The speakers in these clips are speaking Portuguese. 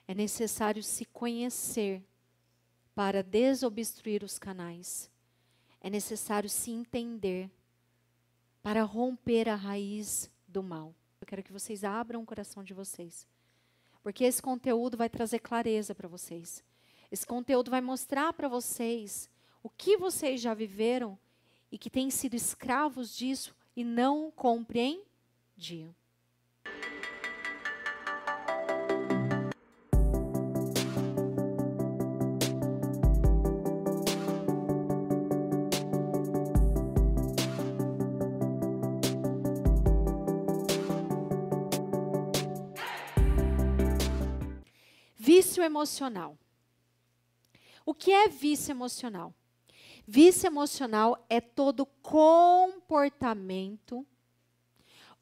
É necessário se conhecer para desobstruir os canais. É necessário se entender para romper a raiz do mal. Eu quero que vocês abram o coração de vocês. Porque esse conteúdo vai trazer clareza para vocês. Esse conteúdo vai mostrar para vocês o que vocês já viveram e que têm sido escravos disso e não compreendiam. Vício emocional. O que é vício emocional? Vício emocional é todo comportamento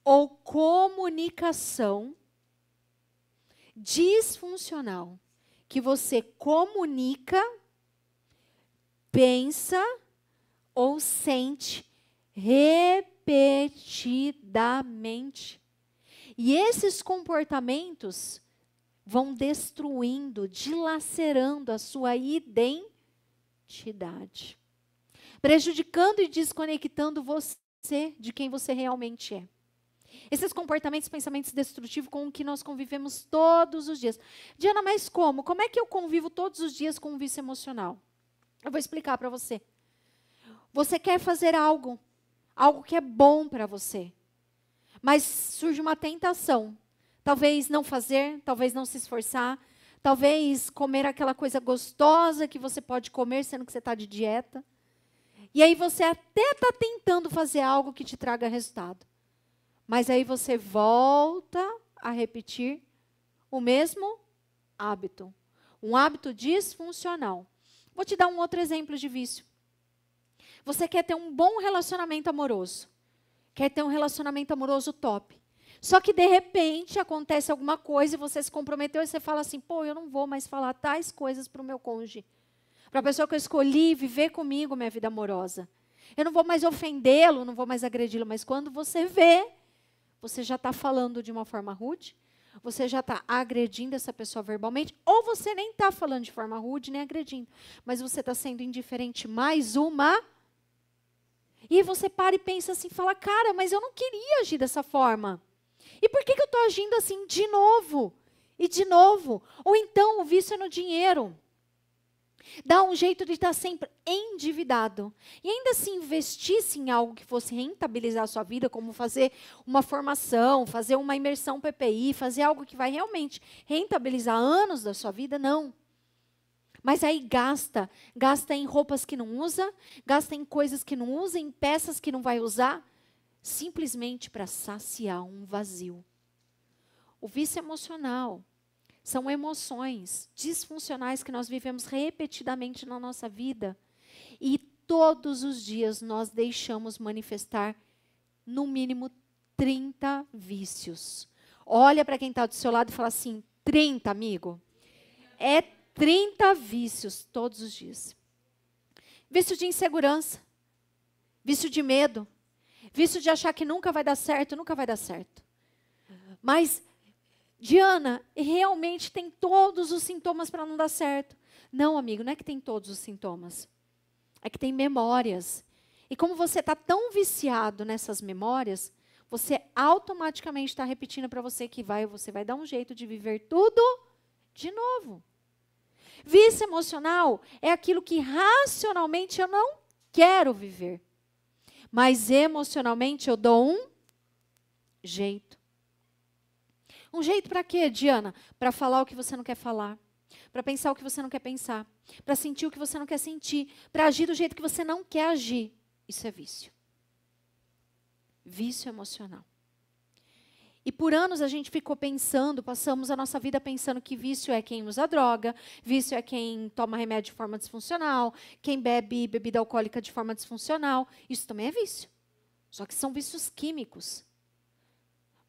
ou comunicação disfuncional que você comunica, pensa ou sente repetidamente. E esses comportamentos vão destruindo, dilacerando a sua identidade, prejudicando e desconectando você de quem você realmente é. Esses comportamentos, pensamentos destrutivos com o que nós convivemos todos os dias. Diana, mas como? Como é que eu convivo todos os dias com um vício emocional? Eu vou explicar para você. Você quer fazer algo que é bom para você, mas surge uma tentação. Talvez não fazer, talvez não se esforçar, talvez comer aquela coisa gostosa que você pode comer, sendo que você está de dieta. E aí você até está tentando fazer algo que te traga resultado. Mas aí você volta a repetir o mesmo hábito. Um hábito disfuncional. Vou te dar um outro exemplo de vício. Você quer ter um bom relacionamento amoroso. Quer ter um relacionamento amoroso top. Só que, de repente, acontece alguma coisa e você se comprometeu e você fala assim, pô, eu não vou mais falar tais coisas para o meu cônjuge. Para a pessoa que eu escolhi viver comigo minha vida amorosa. Eu não vou mais ofendê-lo, não vou mais agredi-lo, mas quando você vê, você já está falando de uma forma rude, você já está agredindo essa pessoa verbalmente, ou você nem está falando de forma rude, nem agredindo, mas você está sendo indiferente mais uma. E você para e pensa assim, fala, cara, mas eu não queria agir dessa forma. E por que eu estou agindo assim de novo? E de novo? Ou então o vício é no dinheiro. Dá um jeito de estar sempre endividado. E ainda se investisse em algo que fosse rentabilizar a sua vida, como fazer uma formação, fazer uma imersão PPI, fazer algo que vai realmente rentabilizar anos da sua vida, não. Mas aí gasta em roupas que não usa, gasta em coisas que não usa, em peças que não vai usar, simplesmente para saciar um vazio. O vício emocional são emoções disfuncionais que nós vivemos repetidamente na nossa vida e todos os dias nós deixamos manifestar no mínimo 30 vícios. Olha para quem está do seu lado e fala assim, 30, amigo? É 30 vícios todos os dias. Vício de insegurança, vício de medo, vício de achar que nunca vai dar certo, nunca vai dar certo. Mas, Diana, realmente tem todos os sintomas para não dar certo. Não, amigo, não é que tem todos os sintomas. É que tem memórias. E como você está tão viciado nessas memórias, você automaticamente está repetindo para você que você vai dar um jeito de viver tudo de novo. Vício emocional é aquilo que racionalmente eu não quero viver. Mas emocionalmente eu dou um jeito. Um jeito para quê, Diana? Para falar o que você não quer falar. Para pensar o que você não quer pensar. Para sentir o que você não quer sentir. Para agir do jeito que você não quer agir. Isso é vício. Vício emocional. E por anos a gente ficou pensando, passamos a nossa vida pensando que vício é quem usa droga, vício é quem toma remédio de forma disfuncional, quem bebe bebida alcoólica de forma disfuncional. Isso também é vício. Só que são vícios químicos.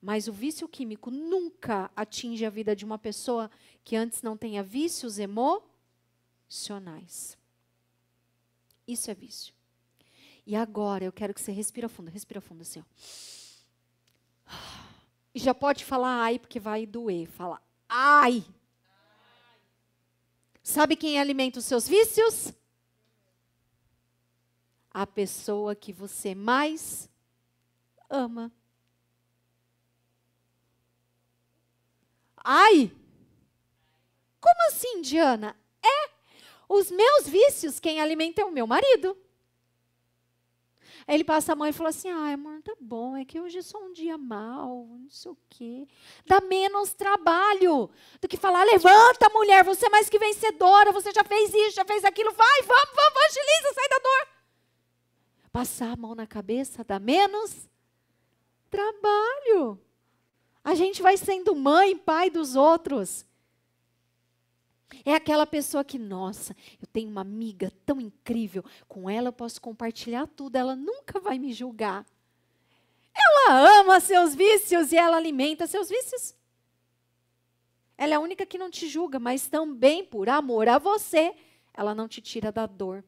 Mas o vício químico nunca atinge a vida de uma pessoa que antes não tenha vícios emocionais. Isso é vício. E agora eu quero que você respira fundo assim, ó. E já pode falar ai, porque vai doer. Fala ai. Sabe quem alimenta os seus vícios? A pessoa que você mais ama. Ai! Como assim, Diana? Os meus vícios, quem alimenta é o meu marido. Aí ele passa a mão e fala assim, ai, amor, tá bom, é que hoje é só um dia mau, não sei o quê. Dá menos trabalho do que falar, levanta, mulher, você é mais que vencedora, você já fez isso, já fez aquilo, vai, vamos, evangeliza, sai da dor. Passar a mão na cabeça dá menos trabalho. A gente vai sendo mãe, pai dos outros. É aquela pessoa que, nossa, eu tenho uma amiga tão incrível, com ela eu posso compartilhar tudo, ela nunca vai me julgar. Ela ama seus vícios e ela alimenta seus vícios. Ela é a única que não te julga, mas também por amor a você, ela não te tira da dor.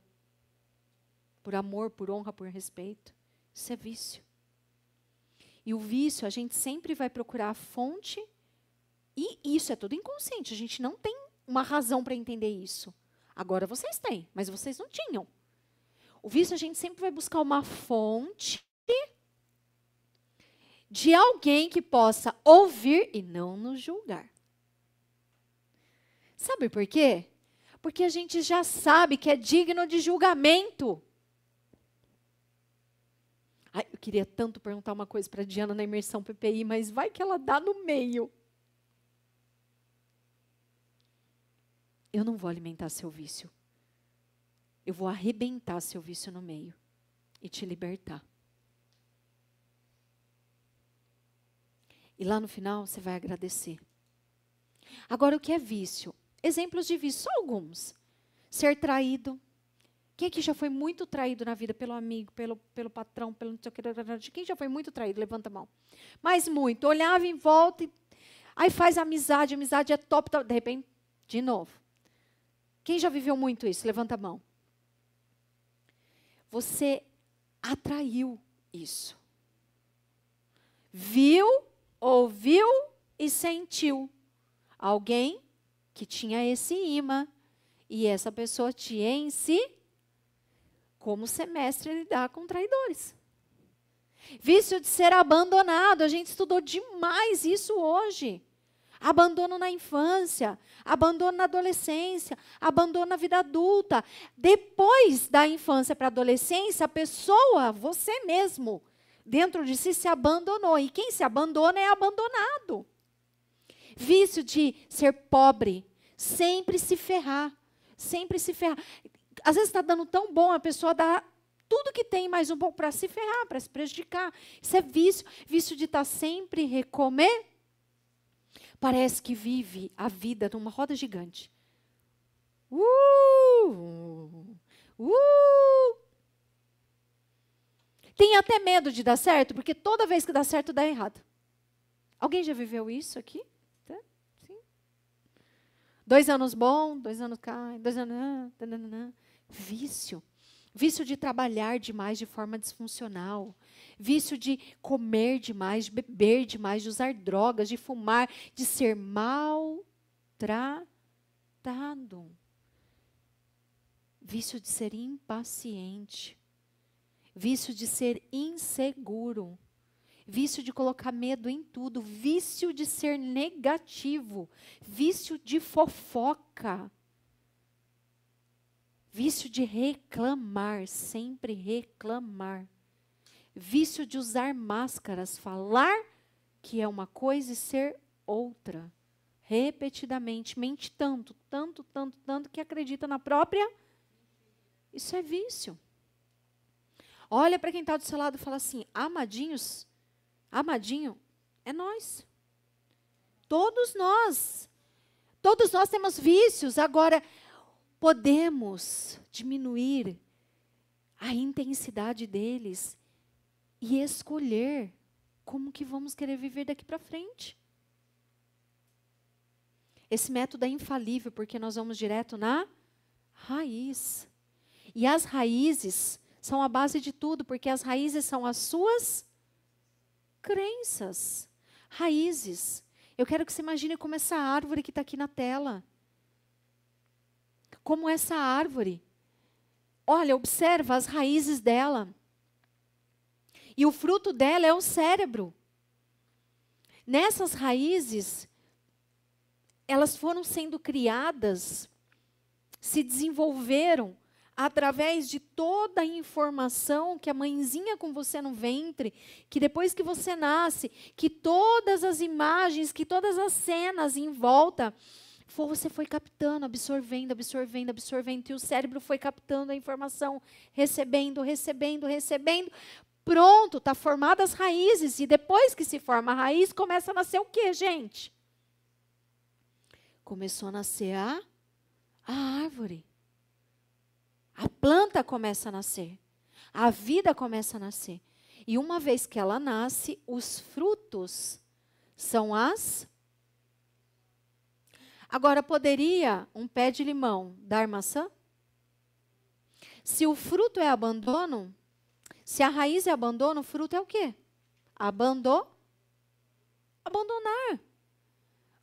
Por amor, por honra, por respeito. Isso é vício. E o vício, a gente sempre vai procurar a fonte, e isso é tudo inconsciente, a gente não tem uma razão para entender isso. Agora vocês têm, mas vocês não tinham. O vício, a gente sempre vai buscar uma fonte de alguém que possa ouvir e não nos julgar. Sabe por quê? Porque a gente já sabe que é digno de julgamento. Ai, eu queria tanto perguntar uma coisa para a Diana na imersão PPI, mas vai que ela dá no meio. Eu não vou alimentar seu vício. Eu vou arrebentar seu vício no meio e te libertar. E lá no final você vai agradecer. Agora, o que é vício? Exemplos de vício, só alguns. Ser traído. Quem aqui já foi muito traído na vida pelo amigo, pelo patrão, pelo não sei o que? Quem já foi muito traído? Levanta a mão. Mas muito. Olhava em volta e aí faz amizade é top, de repente, de novo. Quem já viveu muito isso? Levanta a mão. Você atraiu isso. Viu, ouviu e sentiu. Alguém que tinha esse imã. E essa pessoa te ensinou como semestre lidar com traidores. Vício de ser abandonado. A gente estudou demais isso hoje. Abandono na infância, abandono na adolescência, abandono na vida adulta. Depois da infância para a adolescência, a pessoa, você mesmo, dentro de si se abandonou. E quem se abandona é abandonado. Vício de ser pobre, sempre se ferrar, sempre se ferrar. Às vezes está dando tão bom, a pessoa dá tudo que tem mais um pouco para se ferrar, para se prejudicar. Isso é vício. Vício de estar sempre recomer. Parece que vive a vida numa roda gigante. Tem até medo de dar certo, porque toda vez que dá certo, dá errado. Alguém já viveu isso aqui? Sim. 2 anos bom, 2 anos cai, 2 anos... Vício. Vício de trabalhar demais de forma disfuncional. Vício de comer demais, de beber demais, de usar drogas, de fumar, de ser maltratado. Vício de ser impaciente. Vício de ser inseguro. Vício de colocar medo em tudo. Vício de ser negativo. Vício de fofoca. Vício de reclamar, sempre reclamar. Vício de usar máscaras, falar que é uma coisa e ser outra. Repetidamente, mente tanto que acredita na própria. Isso é vício. Olha para quem está do seu lado e fala assim, amadinhos, amadinho, é nós. Todos nós temos vícios. Agora, podemos diminuir a intensidade deles e escolher como que vamos querer viver daqui para frente. Esse método é infalível porque nós vamos direto na raiz. E as raízes são a base de tudo, porque as raízes são as suas crenças. Raízes. Eu quero que você imagine como essa árvore que está aqui na tela. como essa árvore. Olha, observa as raízes dela. E o fruto dela é o cérebro. Nessas raízes, elas foram sendo criadas, se desenvolveram através de toda a informação que a mãezinha com você no ventre, que depois que você nasce, que todas as imagens, que todas as cenas em volta, você foi captando, absorvendo, absorvendo, absorvendo, e o cérebro foi captando a informação, recebendo, recebendo, recebendo. Pronto, está formadas as raízes, e depois que se forma a raiz, começa a nascer o quê, gente? Começou a nascer a árvore. A planta começa a nascer. A vida começa a nascer. E uma vez que ela nasce, os frutos são as... Agora, poderia um pé de limão dar maçã? Se o fruto é abandono, se a raiz é abandono, o fruto é o quê? Abandonar.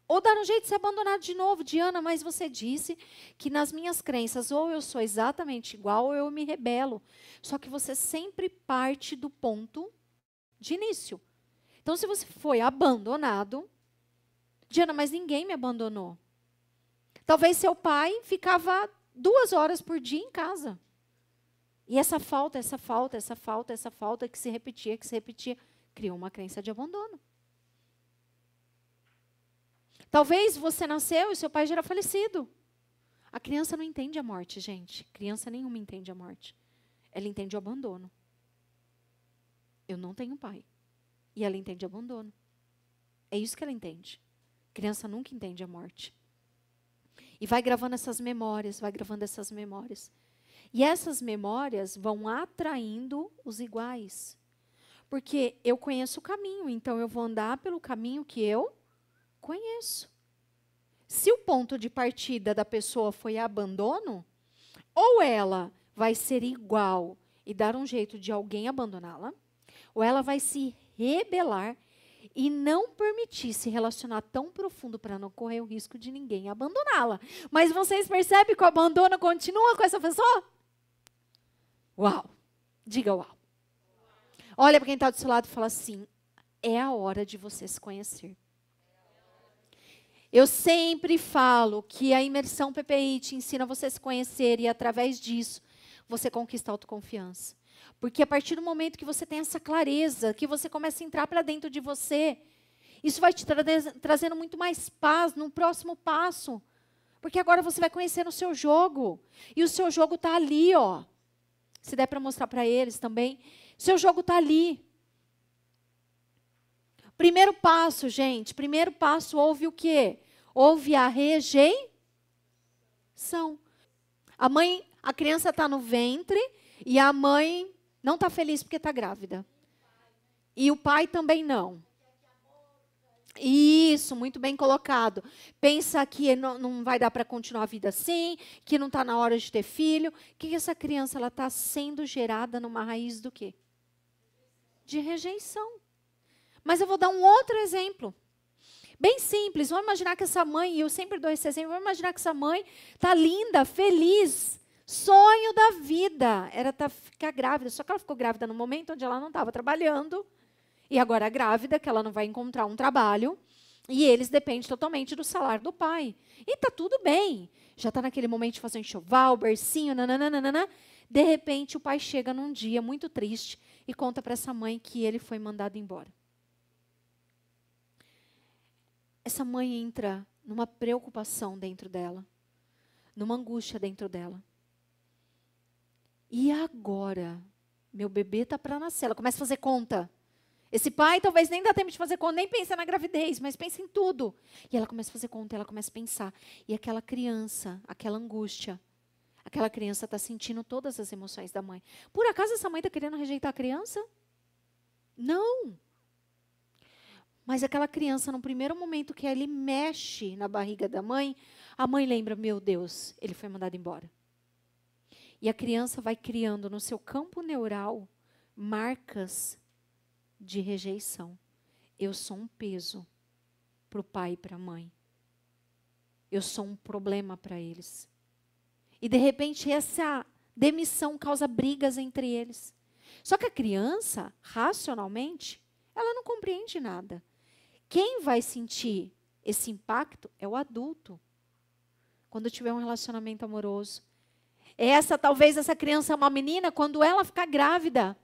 Ou dar um jeito de ser abandonado de novo. Diana, mas você disse que nas minhas crenças, ou eu sou exatamente igual, ou eu me rebelo. Só que você sempre parte do ponto de início. Então, se você foi abandonado, Diana, mas ninguém me abandonou. Talvez seu pai ficava 2 horas por dia em casa. E essa falta que se repetia, criou uma crença de abandono. Talvez você nasceu e seu pai já era falecido. A criança não entende a morte, gente. Criança nenhuma entende a morte. Ela entende o abandono. Eu não tenho pai. E ela entende abandono. É isso que ela entende. Criança nunca entende a morte. E vai gravando essas memórias, vai gravando essas memórias. E essas memórias vão atraindo os iguais. Porque eu conheço o caminho, então eu vou andar pelo caminho que eu conheço. Se o ponto de partida da pessoa foi abandono, ou ela vai ser igual e dar um jeito de alguém abandoná-la, ou ela vai se rebelar e não permitir se relacionar tão profundo para não correr o risco de ninguém abandoná-la. Mas vocês percebem que o abandono continua com essa pessoa? Uau! Diga uau. Olha para quem está do seu lado e fala assim, é a hora de você se conhecer. Eu sempre falo que a imersão PPI te ensina você a se conhecer e através disso você conquista a autoconfiança. Porque a partir do momento que você tem essa clareza, que você começa a entrar para dentro de você, isso vai te trazendo muito mais paz no próximo passo. Porque agora você vai conhecer o seu jogo. E o seu jogo está ali, ó. Se der para mostrar para eles também. Seu jogo está ali. Primeiro passo, gente. Primeiro passo, houve o quê? Houve a rejeição. A criança está no ventre e a mãe não está feliz porque está grávida. E o pai também não. Isso, muito bem colocado. Pensa que não vai dar para continuar a vida assim, que não está na hora de ter filho. Que essa criança está sendo gerada numa raiz do quê? De rejeição. Mas eu vou dar um outro exemplo. Bem simples. Vamos imaginar que essa mãe, e eu sempre dou esse exemplo, vamos imaginar que essa mãe está linda, feliz, sonho da vida. Era ficar grávida, só que ela ficou grávida no momento onde ela não estava trabalhando. E agora grávida, que ela não vai encontrar um trabalho. E eles dependem totalmente do salário do pai. E está tudo bem. Já está naquele momento de fazer um enxoval, bercinho, nananana. De repente, o pai chega num dia muito triste e conta para essa mãe que ele foi mandado embora. Essa mãe entra numa preocupação dentro dela, numa angústia dentro dela. E agora? Meu bebê está para nascer. Ela começa a fazer conta. Esse pai talvez nem dá tempo de fazer conta, nem pensa na gravidez, mas pensa em tudo. E ela começa a fazer conta, ela começa a pensar. E aquela criança, aquela angústia, aquela criança está sentindo todas as emoções da mãe. Por acaso essa mãe está querendo rejeitar a criança? Não. Mas aquela criança, no primeiro momento que ele mexe na barriga da mãe, a mãe lembra, meu Deus, ele foi mandado embora. E a criança vai criando no seu campo neural marcas de rejeição. Eu sou um peso para o pai e para a mãe. Eu sou um problema para eles. E de repente essa demissão causa brigas entre eles. Só que a criança, racionalmente, ela não compreende nada. Quem vai sentir esse impacto é o adulto. Quando tiver um relacionamento amoroso. Talvez essa criança é uma menina, quando ela ficar grávida,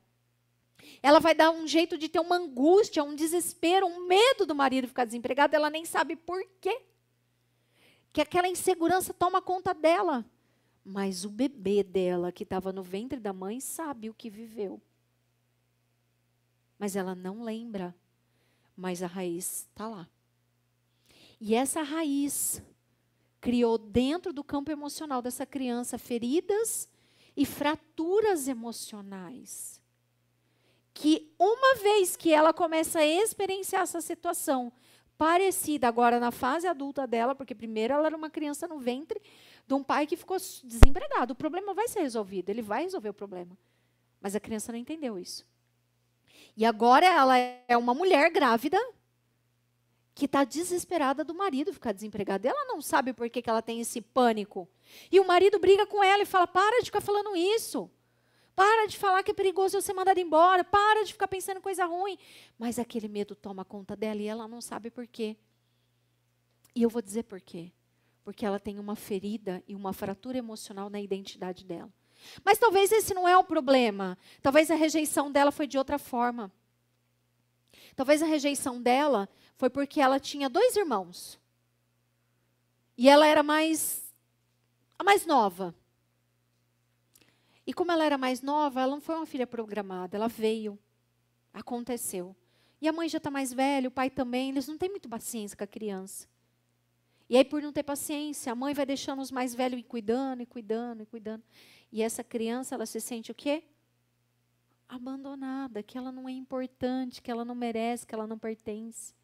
ela vai dar um jeito de ter uma angústia, um desespero, um medo do marido ficar desempregado, ela nem sabe por quê. Que aquela insegurança toma conta dela. Mas o bebê dela, que estava no ventre da mãe, sabe o que viveu. Mas ela não lembra. Mas a raiz está lá. E essa raiz criou dentro do campo emocional dessa criança feridas e fraturas emocionais. Que uma vez que ela começa a experienciar essa situação parecida agora na fase adulta dela, porque primeiro ela era uma criança no ventre de um pai que ficou desempregado. O problema vai ser resolvido, ele vai resolver o problema. Mas a criança não entendeu isso. E agora ela é uma mulher grávida que está desesperada do marido ficar desempregado. Ela não sabe por que ela tem esse pânico. E o marido briga com ela e fala, para de ficar falando isso. Para de falar que é perigoso eu ser mandada embora. Para de ficar pensando em coisa ruim. Mas aquele medo toma conta dela e ela não sabe por quê. E eu vou dizer por quê. Porque ela tem uma ferida e uma fratura emocional na identidade dela. Mas talvez esse não é o problema. Talvez a rejeição dela foi de outra forma. Talvez a rejeição dela foi porque ela tinha 2 irmãos. E ela era a mais nova. E como ela era mais nova, ela não foi uma filha programada. Ela veio. Aconteceu. E a mãe já está mais velha, o pai também. Eles não têm muito paciência com a criança. E aí, por não ter paciência, a mãe vai deixando os mais velhos ir cuidando, e cuidando, e cuidando. E essa criança, ela se sente o quê? Abandonada, que ela não é importante, que ela não merece, que ela não pertence.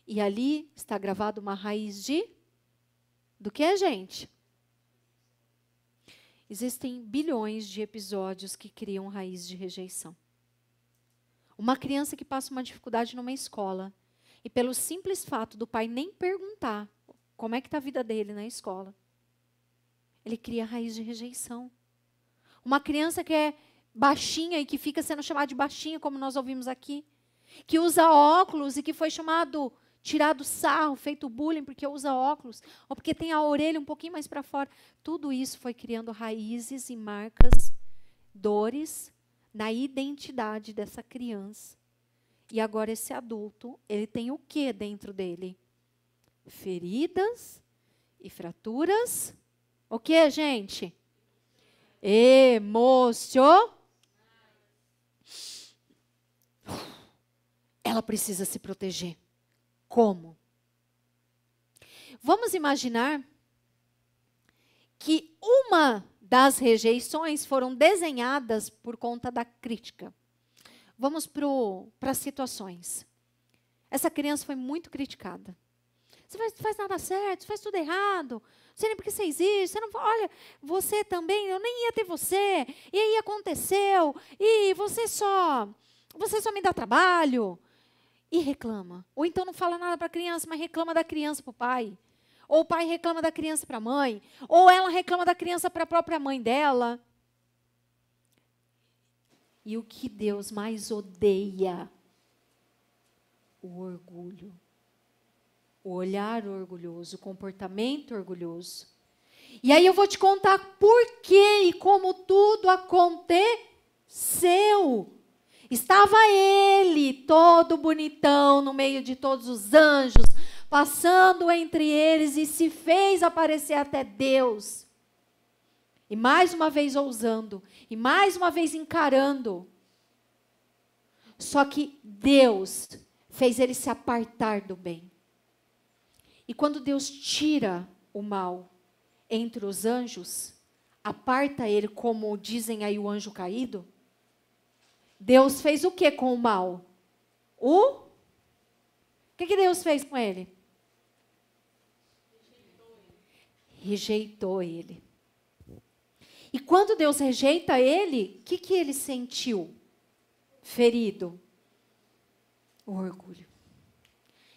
E ali está gravada uma raiz do que, gente? Existem bilhões de episódios que criam raiz de rejeição. Uma criança que passa uma dificuldade numa escola, e pelo simples fato do pai nem perguntar como é que está a vida dele na escola, ele cria raiz de rejeição. Uma criança que é baixinha e que fica sendo chamada de baixinha, como nós ouvimos aqui, que usa óculos e que foi tirado sarro, feito bullying porque usa óculos, ou porque tem a orelha um pouquinho mais para fora. Tudo isso foi criando raízes e marcas, dores na identidade dessa criança. E agora esse adulto, ele tem o que dentro dele? Feridas e fraturas. O que, gente? Ela precisa se proteger. Como? Vamos imaginar que uma das rejeições foram desenhadas por conta da crítica. Vamos para as situações. Essa criança foi muito criticada. Você faz nada certo, você faz tudo errado. Não sei nem porque você existe. Você não, olha, você também, eu nem ia ter você. E aí aconteceu. E você só me dá trabalho. E reclama. Ou então não fala nada para a criança, mas reclama da criança para o pai. Ou o pai reclama da criança para a mãe. Ou ela reclama da criança para a própria mãe dela. E o que Deus mais odeia? O orgulho. O olhar orgulhoso, o comportamento orgulhoso. E aí eu vou te contar por quê e como tudo aconteceu. Estava ele, todo bonitão, no meio de todos os anjos, passando entre eles e se fez aparecer até Deus. E mais uma vez ousando, e mais uma vez encarando. Só que Deus fez ele se apartar do bem. E quando Deus tira o mal entre os anjos, aparta ele, como dizem aí o anjo caído, Deus fez o que com o mal? O que Deus fez com ele? Rejeitou ele. E quando Deus rejeita ele, o que ele sentiu? Ferido. O orgulho.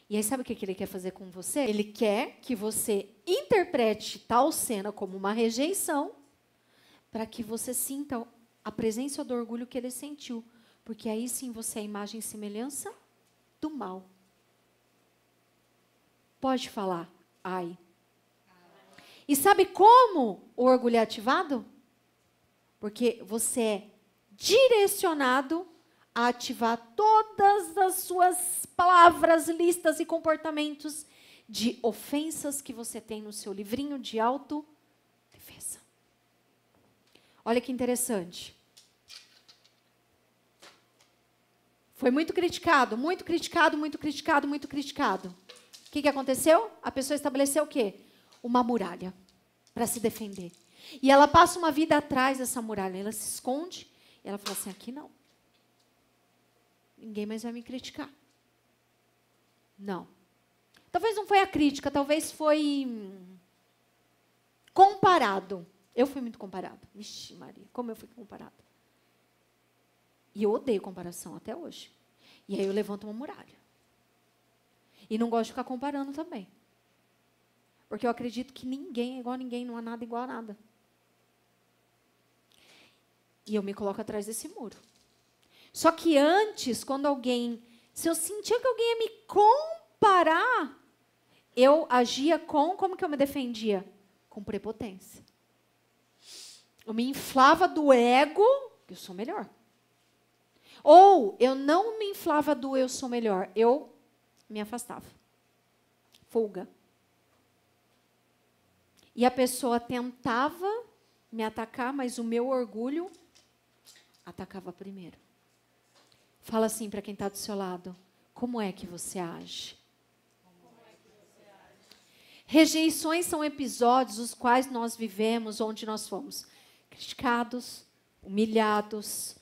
E aí sabe o que ele quer fazer com você? Ele quer que você interprete tal cena como uma rejeição, para que você sinta a presença do orgulho que ele sentiu. Porque aí sim você é a imagem e semelhança do mal. Pode falar, ai. E sabe como o orgulho é ativado? Porque você é direcionado a ativar todas as suas palavras, listas e comportamentos de ofensas que você tem no seu livrinho de autodefesa. Olha que interessante. Foi muito criticado, muito criticado, muito criticado, muito criticado. O que aconteceu? A pessoa estabeleceu o quê? Uma muralha para se defender. E ela passa uma vida atrás dessa muralha. Ela se esconde e ela fala assim, aqui não. Ninguém mais vai me criticar. Não. Talvez não foi a crítica, talvez foi comparado. Eu fui muito comparada. Vixe, Maria, como eu fui comparada. E eu odeio comparação até hoje. E aí eu levanto uma muralha. E não gosto de ficar comparando também. Porque eu acredito que ninguém é igual a ninguém, não há nada igual a nada. E eu me coloco atrás desse muro. Só que antes, quando alguém... Se eu sentia que alguém ia me comparar, eu agia como que eu me defendia? Com prepotência. Eu me inflava do ego, que eu sou melhor. Ou eu não me inflava do eu sou melhor, eu me afastava. Fuga. E a pessoa tentava me atacar, mas o meu orgulho atacava primeiro. Fala assim para quem está do seu lado. Como é que você age? Rejeições são episódios os quais nós vivemos, onde nós fomos criticados, humilhados,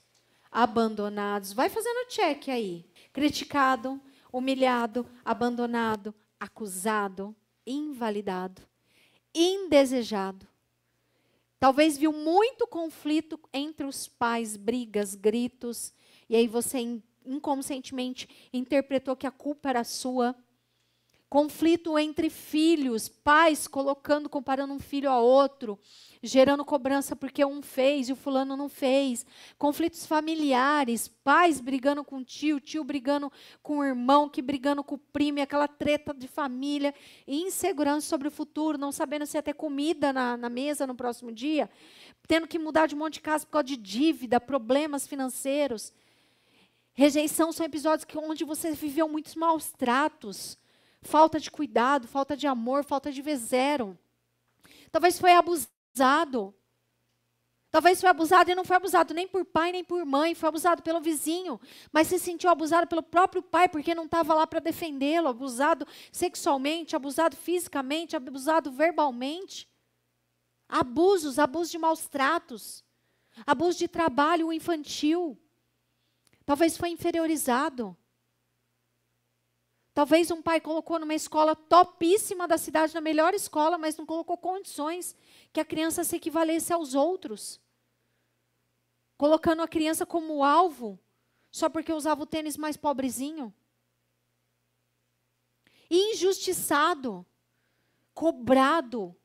abandonados. Vai fazendo check aí. Criticado, humilhado, abandonado, acusado, invalidado, indesejado. Talvez viu muito conflito entre os pais, brigas, gritos, e aí você inconscientemente interpretou que a culpa era sua. Conflito entre filhos, pais comparando um filho a outro, gerando cobrança porque um fez e o fulano não fez. Conflitos familiares, pais brigando com tio brigando com o irmão, que brigando com o primo, e aquela treta de família, e insegurança sobre o futuro, não sabendo se ia ter comida na mesa no próximo dia, tendo que mudar de um monte de casa por causa de dívida, problemas financeiros. Rejeição são episódios onde você viveu muitos maus tratos, falta de cuidado, falta de amor, falta de ver zero. Talvez foi abusado. Talvez foi abusado e não foi abusado nem por pai, nem por mãe. Foi abusado pelo vizinho. Mas se sentiu abusado pelo próprio pai, porque não estava lá para defendê-lo. Abusado sexualmente, abusado fisicamente, abusado verbalmente. Abusos de maus tratos. Abuso de trabalho infantil. Talvez foi inferiorizado. Talvez um pai colocou numa escola topíssima da cidade, na melhor escola, mas não colocou condições que a criança se equivalesse aos outros. Colocando a criança como alvo, só porque usava o tênis mais pobrezinho. Injustiçado, cobrado,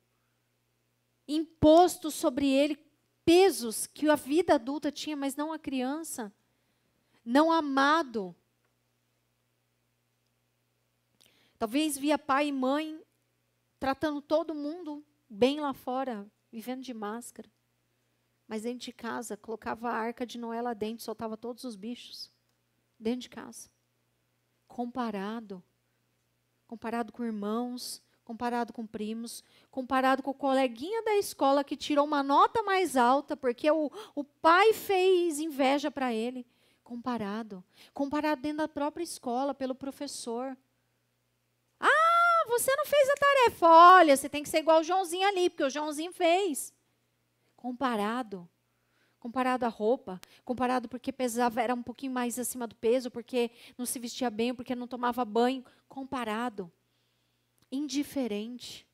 imposto sobre ele pesos que a vida adulta tinha, mas não a criança. Não amado. Talvez via pai e mãe tratando todo mundo bem lá fora, vivendo de máscara. Mas dentro de casa, colocava a arca de Noé lá dentro, soltava todos os bichos. Dentro de casa. Comparado com irmãos, comparado com primos, comparado com o coleguinha da escola que tirou uma nota mais alta, porque o pai fez inveja para ele. Comparado dentro da própria escola, pelo professor. Você não fez a tarefa. Olha, você tem que ser igual o Joãozinho ali, porque o Joãozinho fez. Comparado à roupa, comparado porque pesava, era um pouquinho mais acima do peso, porque não se vestia bem, porque não tomava banho. Comparado. Indiferente.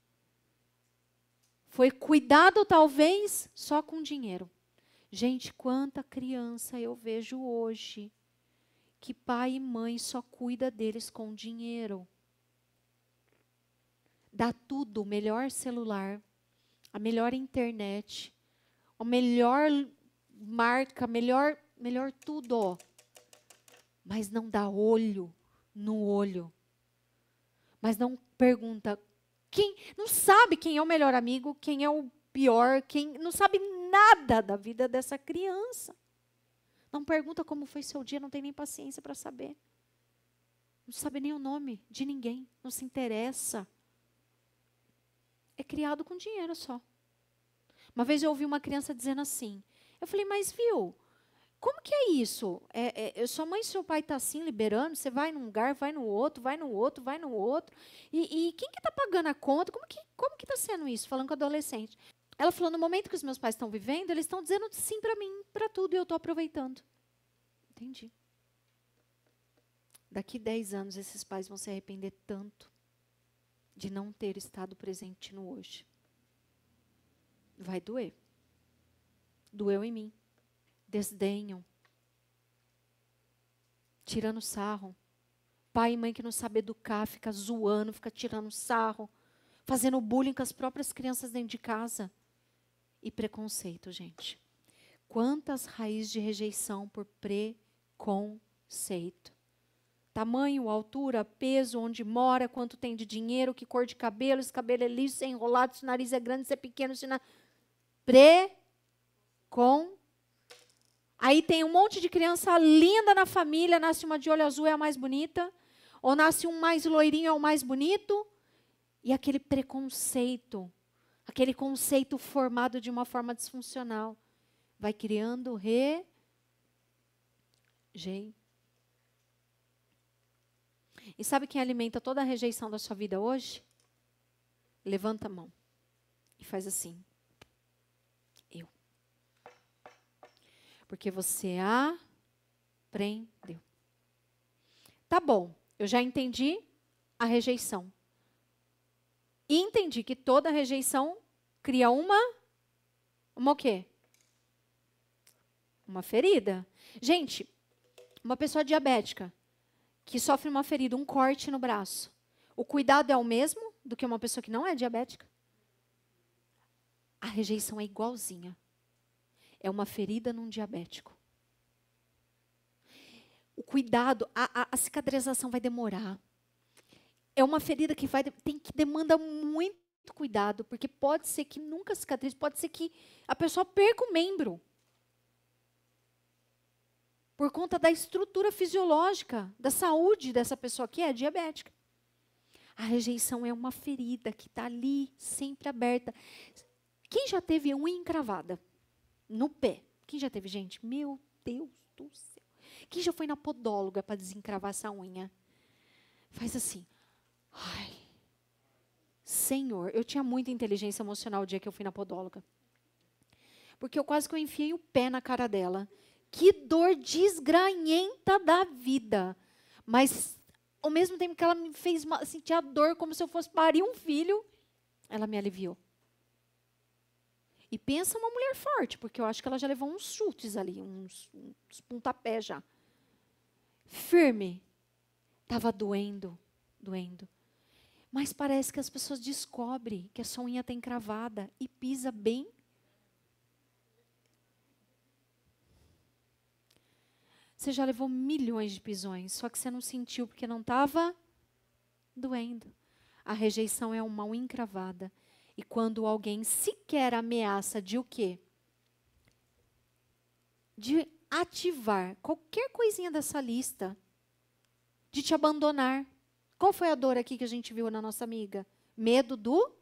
Foi cuidado, talvez, só com dinheiro. Gente, quanta criança eu vejo hoje que pai e mãe só cuida deles com dinheiro. dá tudo, o melhor celular, a melhor internet, a melhor marca, melhor tudo, ó. Mas não dá olho no olho. Mas não pergunta, não sabe quem é o melhor amigo, quem é o pior, quem não sabe nada da vida dessa criança. Não pergunta como foi seu dia, não tem nem paciência para saber. Não sabe nem o nome de ninguém, não se interessa. É criado com dinheiro só. Uma vez eu ouvi uma criança dizendo assim, eu falei, mas viu, como que é isso? Sua mãe e seu pai estão assim, liberando, você vai num lugar, vai no outro, vai no outro, vai no outro. E quem que está pagando a conta? Como que está sendo isso? Falando com adolescente. Ela falou, no momento que os meus pais estão vivendo, eles estão dizendo sim para mim, para tudo, e eu estou aproveitando. Entendi. Daqui 10 anos, esses pais vão se arrepender tanto de não ter estado presente no hoje. Vai doer. Doeu em mim. Desdenham. Tirando sarro. Pai e mãe que não sabe educar, fica zoando, fica tirando sarro. Fazendo bullying com as próprias crianças dentro de casa. E preconceito, gente. Quantas raízes de rejeição por preconceito. Tamanho, altura, peso, onde mora, quanto tem de dinheiro, que cor de cabelo, se cabelo é liso, se é enrolado, se o nariz é grande, se é pequeno, se não... Aí tem um monte de criança linda na família, nasce uma de olho azul, é a mais bonita, ou nasce um mais loirinho, é o mais bonito, e aquele preconceito, aquele conceito formado de uma forma disfuncional, vai criando rejeição. E sabe quem alimenta toda a rejeição da sua vida hoje? Levanta a mão e faz assim. Eu. Porque você aprendeu. Tá bom, eu já entendi a rejeição. E entendi que toda rejeição cria uma o quê? Uma ferida. Gente, uma pessoa diabética que sofre uma ferida, um corte no braço, o cuidado é o mesmo do que uma pessoa que não é diabética? A rejeição é igualzinha. É uma ferida num diabético. O cuidado, a cicatrização vai demorar. É uma ferida que demanda muito cuidado, porque pode ser que nunca cicatrize, pode ser que a pessoa perca o membro. Por conta da estrutura fisiológica, da saúde dessa pessoa que é diabética. A rejeição é uma ferida que está ali, sempre aberta. Quem já teve unha encravada no pé? Quem já teve, gente? Meu Deus do céu. Quem já foi na podóloga para desencravar essa unha? Faz assim. Ai, Senhor, eu tinha muita inteligência emocional o dia que eu fui na podóloga. Porque eu quase que eu enfiei o pé na cara dela. Que dor desgranhenta da vida. Mas, ao mesmo tempo que ela me fez sentir a dor como se eu fosse parir um filho, ela me aliviou. E pensa uma mulher forte, porque eu acho que ela já levou uns chutes ali, uns pontapés já. Firme. Estava doendo. Mas parece que as pessoas descobrem que a sua unha está encravada e pisa bem. Você já levou milhões de pisões, só que você não sentiu porque não estava doendo. A rejeição é uma unha encravada. E quando alguém sequer ameaça de o quê? De ativar qualquer coisinha dessa lista, de te abandonar. Qual foi a dor aqui que a gente viu na nossa amiga? Medo do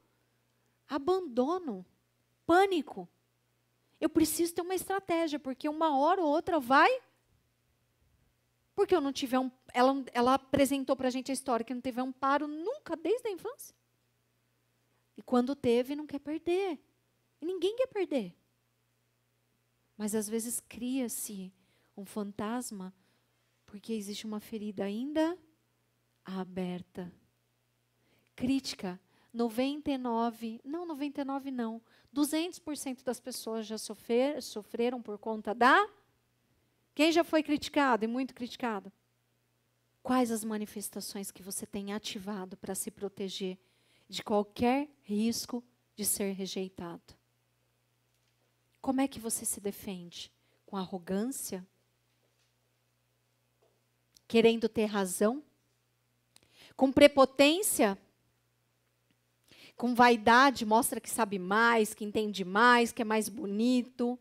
abandono, pânico. Eu preciso ter uma estratégia, porque uma hora ou outra vai... Porque eu não tive ela apresentou para a gente a história que não teve amparo nunca, desde a infância. E quando teve, não quer perder. E ninguém quer perder. Mas às vezes cria-se um fantasma porque existe uma ferida ainda aberta. Crítica. 200% das pessoas já sofreram por conta da... Quem já foi criticado e muito criticado? Quais as manifestações que você tem ativado para se proteger de qualquer risco de ser rejeitado. Como é que você se defende? Com arrogância? Querendo ter razão? Com prepotência? Com vaidade, mostra que sabe mais, que entende mais, que é mais bonito?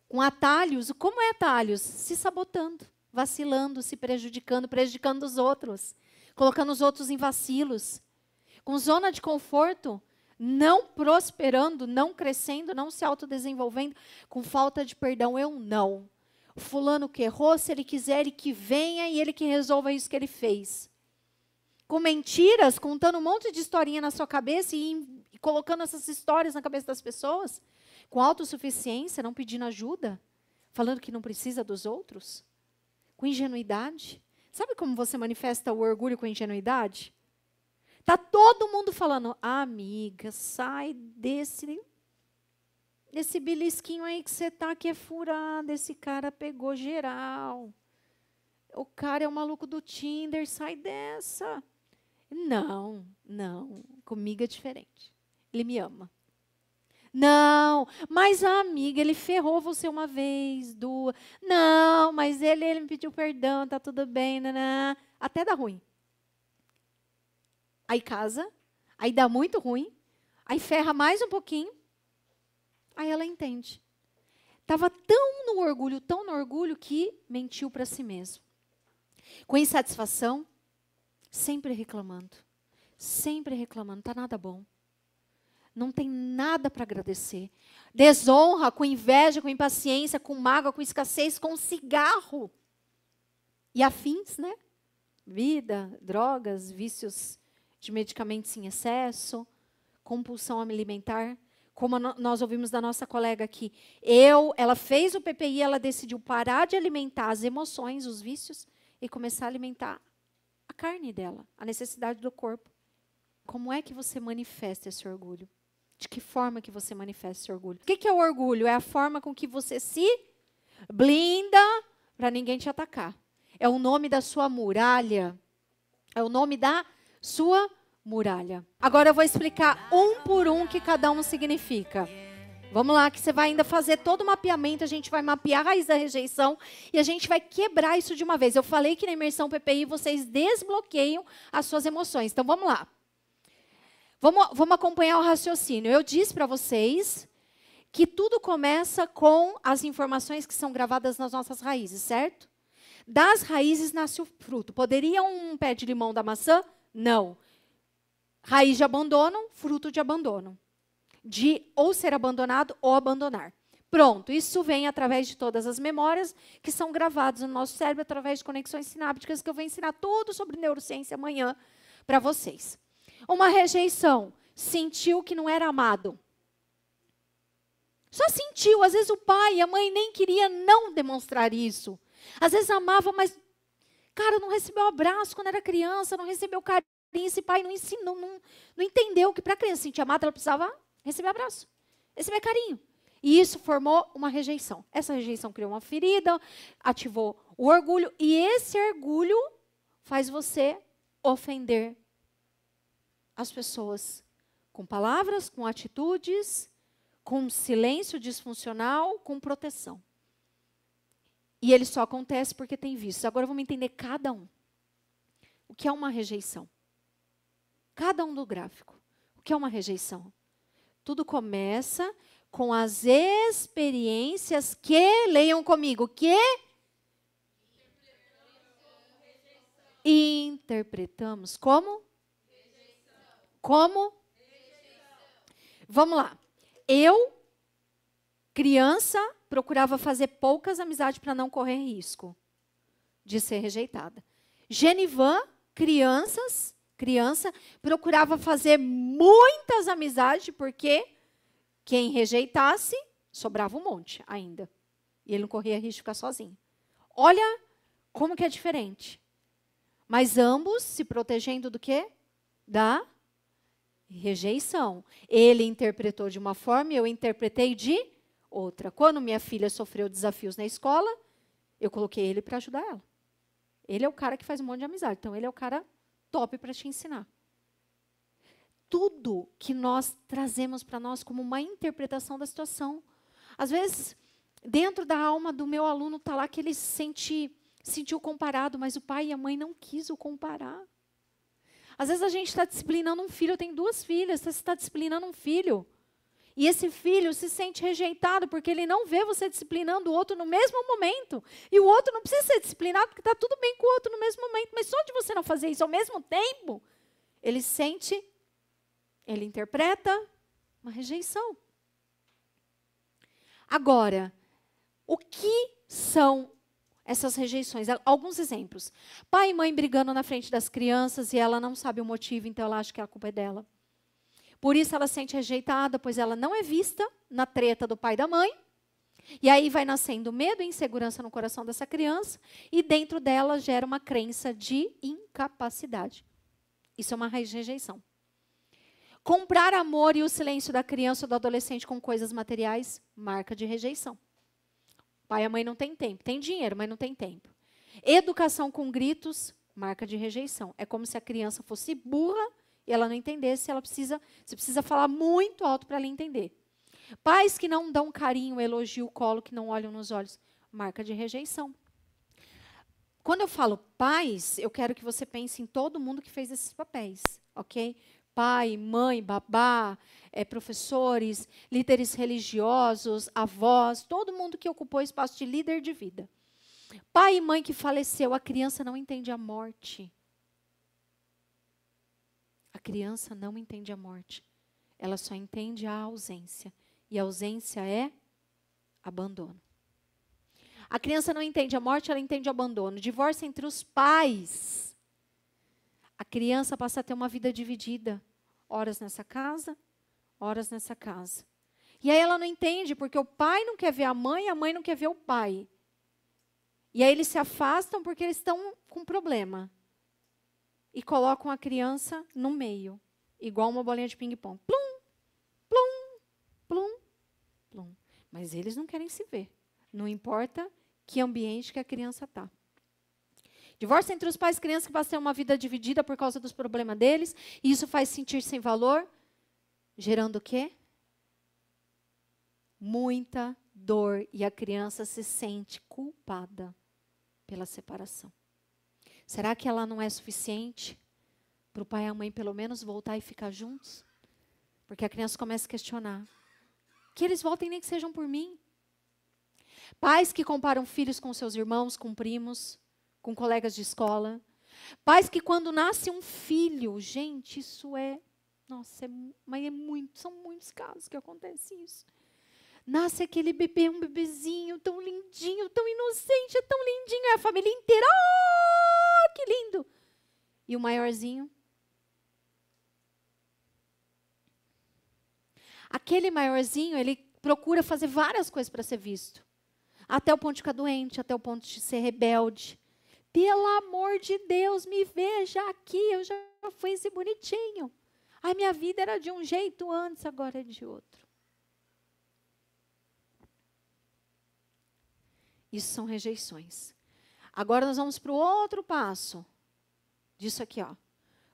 Com atalhos? Como é atalhos? Se sabotando, vacilando, se prejudicando, prejudicando os outros, colocando os outros em vacilos. Com zona de conforto, não prosperando, não crescendo, não se autodesenvolvendo, com falta de perdão. Eu não. O fulano que errou, se ele quiser, ele que venha e ele que resolva isso que ele fez. Com mentiras, contando um monte de historinha na sua cabeça e colocando essas histórias na cabeça das pessoas. Com autossuficiência, não pedindo ajuda, falando que não precisa dos outros. Com ingenuidade. Sabe como você manifesta o orgulho com ingenuidade? Tá todo mundo falando, amiga, sai desse belisquinho aí que você tá, que é furado. Esse cara pegou geral. O cara é o maluco do Tinder, sai dessa. Não, comigo é diferente. Ele me ama. Não, mas a amiga, ele ferrou você uma vez, duas. Não, mas ele me pediu perdão, tá tudo bem, nanã. Até dá ruim. Aí casa, aí dá muito ruim, aí ferra mais um pouquinho, aí ela entende. Estava tão no orgulho, que mentiu para si mesmo. Com insatisfação, sempre reclamando, tá nada bom. Não tem nada para agradecer. Desonra, com inveja, com impaciência, com mágoa, com escassez, com cigarro. E afins, né? Vida, drogas, vícios de medicamentos em excesso, compulsão alimentar. Como nós ouvimos da nossa colega aqui. Ela fez o PPI, ela decidiu parar de alimentar as emoções, os vícios, e começar a alimentar a carne dela, a necessidade do corpo. Como é que você manifesta esse orgulho? De que forma que você manifesta esse orgulho? O que é o orgulho? É a forma com que você se blinda para ninguém te atacar. É o nome da sua muralha. É o nome da sua muralha. Agora eu vou explicar um por um o que cada um significa. Vamos lá, que você vai ainda fazer todo o mapeamento, a gente vai mapear a raiz da rejeição e a gente vai quebrar isso de uma vez. Eu falei que na imersão PPI vocês desbloqueiam as suas emoções. Então vamos lá. Vamos acompanhar o raciocínio. Eu disse para vocês que tudo começa com as informações que são gravadas nas nossas raízes, certo? Das raízes nasce o fruto. Poderia um pé de limão da maçã? Não. Raiz de abandono, fruto de abandono. De ou ser abandonado ou abandonar. Pronto, isso vem através de todas as memórias que são gravadas no nosso cérebro, através de conexões sinápticas, que eu vou ensinar tudo sobre neurociência amanhã para vocês. Uma rejeição, sentiu que não era amado. Só sentiu, às vezes o pai e a mãe nem queria não demonstrar isso. Às vezes amava, mas, cara, não recebeu abraço quando era criança, não recebeu carinho, esse pai não ensinou, não entendeu que para a criança se sentir amada, ela precisava receber abraço, receber carinho. E isso formou uma rejeição. Essa rejeição criou uma ferida, ativou o orgulho, e esse orgulho faz você ofender as pessoas com palavras, com atitudes, com silêncio disfuncional, com proteção. E ele só acontece porque tem vícios. Agora vamos entender cada um. O que é uma rejeição? Cada um do gráfico. O que é uma rejeição? Tudo começa com as experiências que, leiam comigo, que interpretamos como? Como? Vamos lá. Eu, criança, procurava fazer poucas amizades para não correr risco de ser rejeitada. Genivan, criança, procurava fazer muitas amizades, porque quem rejeitasse, sobrava um monte ainda. E ele não corria risco de ficar sozinho. Olha como que é diferente. Mas ambos se protegendo do quê? Da rejeição. Ele interpretou de uma forma e eu interpretei de outra. Quando minha filha sofreu desafios na escola, eu coloquei ele para ajudar ela. Ele é o cara que faz um monte de amizade. Então, ele é o cara top para te ensinar. tudo que nós trazemos para nós como uma interpretação da situação. Às vezes, dentro da alma do meu aluno está lá que ele sentiu comparado, mas o pai e a mãe não quis o comparar. Às vezes a gente está disciplinando um filho, eu tenho 2 filhas, você está disciplinando um filho. E esse filho se sente rejeitado porque ele não vê você disciplinando o outro no mesmo momento. E o outro não precisa ser disciplinado porque está tudo bem com o outro no mesmo momento. Mas só de você não fazer isso ao mesmo tempo, ele sente, ele interpreta uma rejeição. Agora, o que são essas rejeições? Alguns exemplos. Pai e mãe brigando na frente das crianças e ela não sabe o motivo, então ela acha que a culpa é dela. Por isso ela se sente rejeitada, pois ela não é vista na treta do pai e da mãe. E aí vai nascendo medo e insegurança no coração dessa criança e dentro dela gera uma crença de incapacidade. Isso é uma raiz de rejeição. Comprar amor e o silêncio da criança ou do adolescente com coisas materiais, marca de rejeição. Pai e a mãe não tem tempo. Tem dinheiro, mas não tem tempo. Educação com gritos, marca de rejeição. É como se a criança fosse burra e ela não entendesse, você precisa falar muito alto para ela entender. Pais que não dão carinho, elogio, colo, que não olham nos olhos, marca de rejeição. Quando eu falo pais, eu quero que você pense em todo mundo que fez esses papéis, ok? Pai, mãe, babá, professores, líderes religiosos, avós, todo mundo que ocupou espaço de líder de vida. Pai e mãe que faleceu, a criança não entende a morte. A criança não entende a morte. Ela só entende a ausência. E a ausência é abandono. A criança não entende a morte, ela entende o abandono. Divórcio entre os pais. A criança passa a ter uma vida dividida. Horas nessa casa, horas nessa casa. E aí ela não entende, porque o pai não quer ver a mãe não quer ver o pai. E aí eles se afastam porque eles estão com problema. E colocam a criança no meio, igual uma bolinha de ping-pong. Plum, plum, plum, plum. Mas eles não querem se ver. Não importa que ambiente que a criança está. Divórcio entre os pais e crianças que passam uma vida dividida por causa dos problemas deles. E isso faz sentir sem valor, gerando o quê? Muita dor. E a criança se sente culpada pela separação. Será que ela não é suficiente para o pai e a mãe pelo menos voltar e ficar juntos? Porque a criança começa a questionar. Que eles voltem nem que sejam por mim. Pais que comparam filhos com seus irmãos, com primos, com colegas de escola. Pais que quando nasce um filho, gente, isso é... Nossa, mas são muitos casos que acontece isso. Nasce aquele bebê, um bebezinho tão lindinho, tão inocente, tão lindinho. É a família inteira, oh, que lindo. E o maiorzinho? Aquele maiorzinho, ele procura fazer várias coisas para ser visto. Até o ponto de ficar doente, até o ponto de ser rebelde. Pelo amor de Deus, me veja aqui, eu já fui esse bonitinho. A minha vida era de um jeito antes, agora é de outro. Isso são rejeições. Agora nós vamos para o outro passo disso aqui, ó.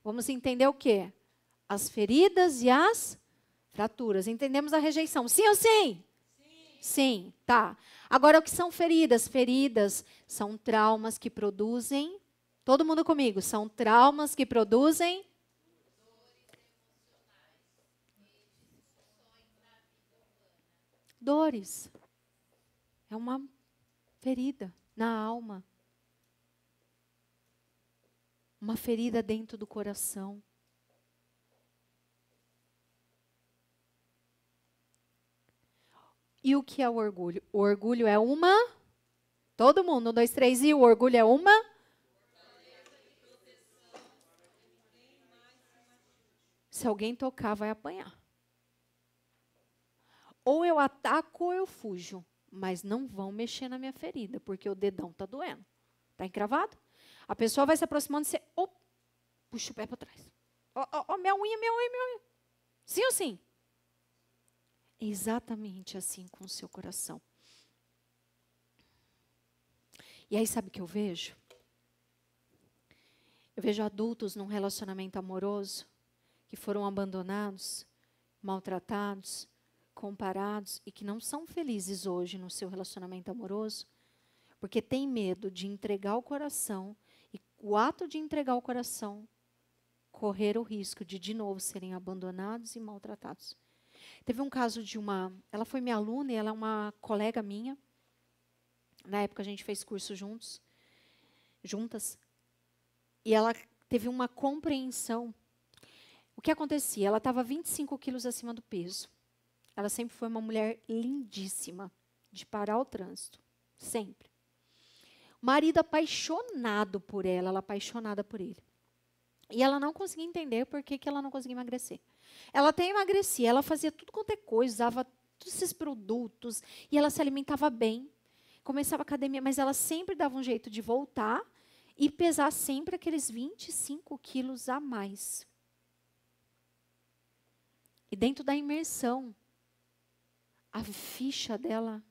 Vamos entender o quê? As feridas e as fraturas. Entendemos a rejeição. Sim ou sim? Sim. Sim, tá. Agora, o que são feridas? Feridas são traumas que produzem... Todo mundo comigo? São traumas que produzem... Dores. É uma ferida na alma. Uma ferida dentro do coração. E o que é o orgulho? O orgulho é uma... Todo mundo, 1, 2, 3, e o orgulho é uma... Se alguém tocar, vai apanhar. Ou eu ataco ou eu fujo. Mas não vão mexer na minha ferida, porque o dedão está doendo. Está encravado? A pessoa vai se aproximando e você... Oh, puxa o pé para trás. Oh, minha unha, minha unha, minha unha. Sim ou sim? É exatamente assim com o seu coração. E aí, sabe o que eu vejo? Eu vejo adultos num relacionamento amoroso que foram abandonados, maltratados, comparados e que não são felizes hoje no seu relacionamento amoroso, porque tem medo de entregar o coração e o ato de entregar o coração correr o risco de novo serem abandonados e maltratados. Teve um caso de ela foi minha aluna e ela é uma colega minha. Na época a gente fez curso juntas, e ela teve uma compreensão. O que acontecia? Ela estava 25 quilos acima do peso. Ela sempre foi uma mulher lindíssima, de parar o trânsito, sempre. O marido apaixonado por ela apaixonada por ele. E ela não conseguia entender por que ela não conseguia emagrecer. Ela até emagrecia, ela fazia tudo quanto é coisa, usava todos esses produtos, e ela se alimentava bem. Começava a academia, mas ela sempre dava um jeito de voltar e pesar sempre aqueles 25 quilos a mais. E dentro da imersão, a ficha dela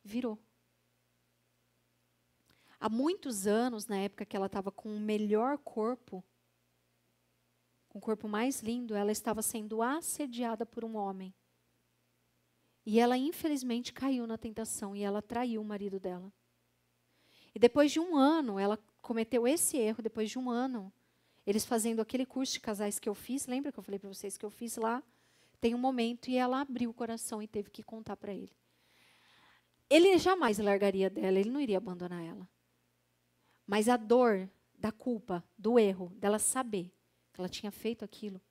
virou. Há muitos anos, na época que ela estava com o melhor corpo, com o corpo mais lindo, ela estava sendo assediada por um homem. E ela, infelizmente, caiu na tentação e ela traiu o marido dela. E depois de um ano, ela cometeu esse erro. Depois de um ano, eles fazendo aquele curso de casais que eu fiz, lembra que eu falei para vocês que eu fiz lá? Tem um momento e ela abriu o coração e teve que contar para ele. Ele jamais largaria dela, ele não iria abandonar ela. Mas a dor da culpa, do erro, dela saber que ela tinha feito aquilo,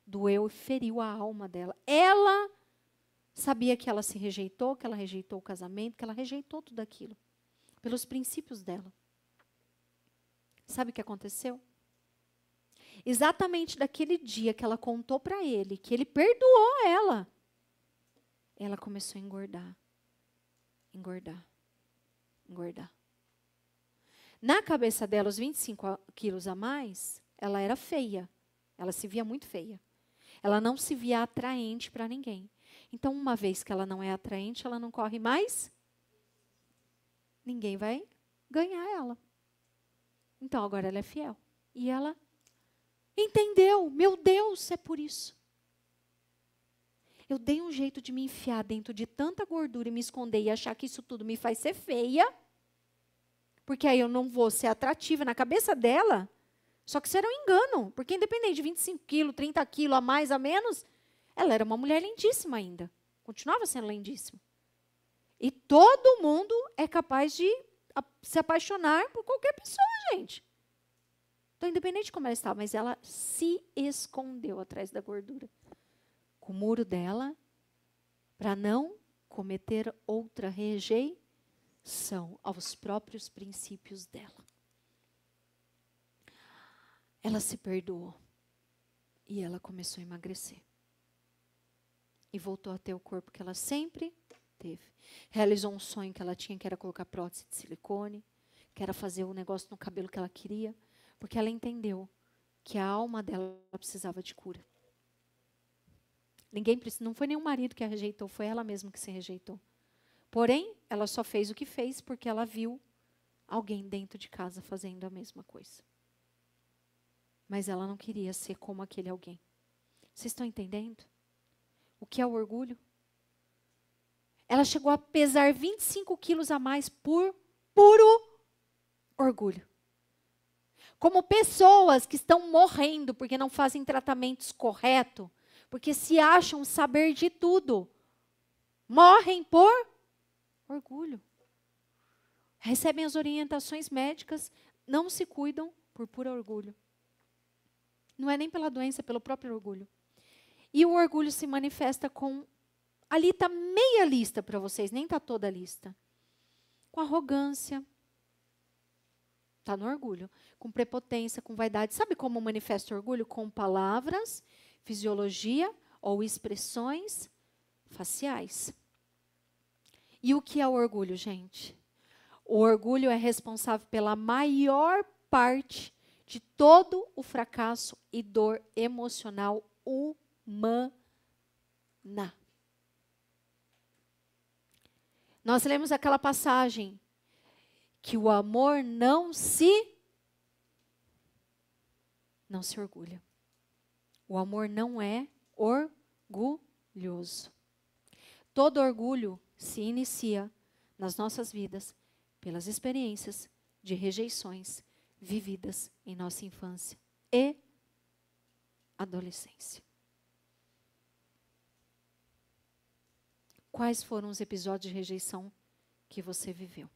doeu e feriu a alma dela. Ela sabia que ela se rejeitou, que ela rejeitou o casamento, que ela rejeitou tudo aquilo, pelos princípios dela. Sabe o que aconteceu? Exatamente daquele dia que ela contou para ele, que ele perdoou ela começou a engordar. Engordar. Engordar. Na cabeça dela, os 25 quilos a mais, ela era feia. Ela se via muito feia. Ela não se via atraente para ninguém. Então, uma vez que ela não é atraente, ela não corre mais, ninguém vai ganhar ela. Então, agora ela é fiel. E ela entendeu. Meu Deus, é por isso. Eu dei um jeito de me enfiar dentro de tanta gordura e me esconder e achar que isso tudo me faz ser feia, porque aí eu não vou ser atrativa na cabeça dela. Só que isso era um engano, porque independente de 25 quilos, 30 quilos, a mais, a menos, ela era uma mulher lindíssima ainda. Continuava sendo lindíssima. E todo mundo é capaz de se apaixonar por qualquer pessoa, gente. Então, independente de como ela estava, mas ela se escondeu atrás da gordura. Com o muro dela, para não cometer outra rejeição aos próprios princípios dela. Ela se perdoou. E ela começou a emagrecer. E voltou a ter o corpo que ela sempre teve. Realizou um sonho que ela tinha, que era colocar prótese de silicone, que era fazer o negócio no cabelo que ela queria, porque ela entendeu que a alma dela precisava de cura. Não foi nenhum marido que a rejeitou, foi ela mesma que se rejeitou. Porém, ela só fez o que fez porque ela viu alguém dentro de casa fazendo a mesma coisa. Mas ela não queria ser como aquele alguém. Vocês estão entendendo? O que é o orgulho? Ela chegou a pesar 25 quilos a mais por puro orgulho. Como pessoas que estão morrendo porque não fazem tratamentos corretos, porque se acham saber de tudo, morrem por orgulho. Recebem as orientações médicas, não se cuidam por puro orgulho. Não é nem pela doença, é pelo próprio orgulho. E o orgulho se manifesta com... Ali está meia lista para vocês, nem está toda a lista. Com arrogância. Está no orgulho. Com prepotência, com vaidade. Sabe como manifesta o orgulho? Com palavras, fisiologia ou expressões faciais. E o que é o orgulho, gente? O orgulho é responsável pela maior parte de todo o fracasso e dor emocional humana. Nós lemos aquela passagem que o amor não se orgulha. O amor não é orgulhoso. Todo orgulho se inicia nas nossas vidas pelas experiências de rejeições vividas em nossa infância e adolescência. Quais foram os episódios de rejeição que você viveu?